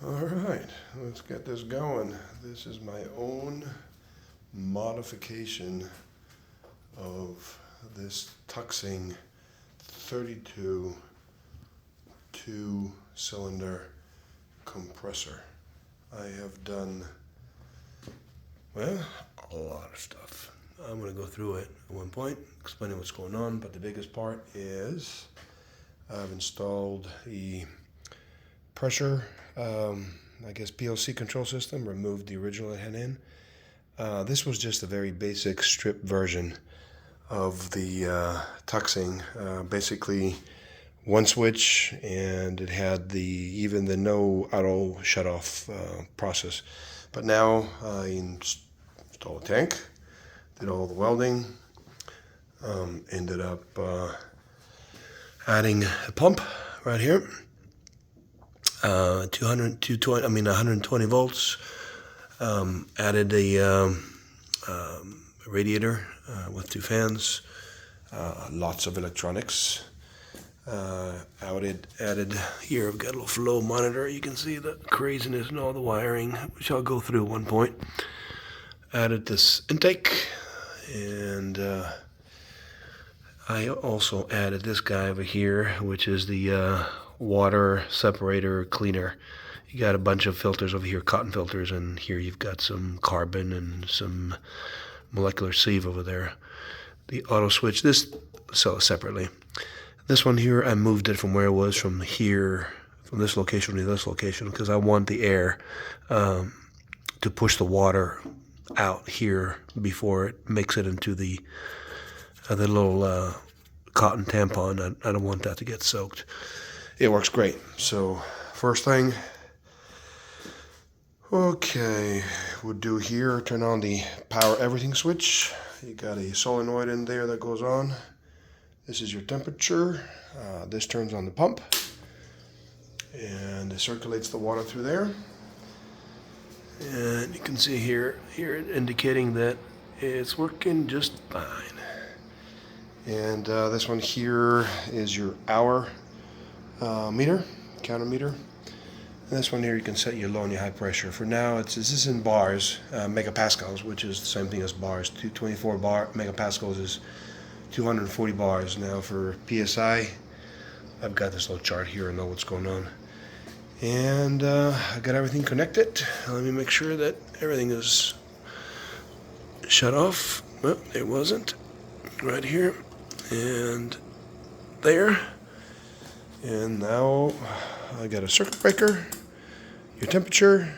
Alright, let's get this going. This is my own modification of this Tuxing 32 2-cylinder compressor. I have done, well, a lot of stuff. I'm going to go through it at one point, explaining what's going on, but the biggest part is I've installed the pressure, I guess PLC control system, removed the original it had in. This was just a very basic strip version of the Tuxing. Basically one switch, and it had even the no auto shut off process. But now I installed a tank, did all the welding, ended up adding a pump right here, 120 volts, added a radiator with 2 fans, lots of electronics, added here, I've got a little flow monitor. You can see the craziness and all the wiring, which I'll go through at one point. Added this intake, and I also added this guy over here, which is the water separator cleaner. You got a bunch of filters over here, cotton filters, and here you've got some carbon and some molecular sieve over there. The auto switch, this sells separately. This one here, I moved it from where it was, from here, from this location to this location, because I want the air to push the water out here before it makes it into the little cotton tampon. I don't want that to get soaked. It works great. So first thing, okay, we'll do here, turn on the power everything switch. You got a solenoid in there that goes on. This is your temperature. This turns on the pump, and it circulates the water through there. And you can see here indicating that it's working just fine. And this one here is your hour meter, counter meter. And this one here, you can set your low and your high pressure. For now, this is in bars, megapascals, which is the same thing as bars. 224 megapascals is 240 bars. Now for PSI, I've got this little chart here. I know what's going on. And I got everything connected. Let me make sure that everything is shut off. Well, it wasn't. Right here and there. And now I got a circuit breaker, your temperature,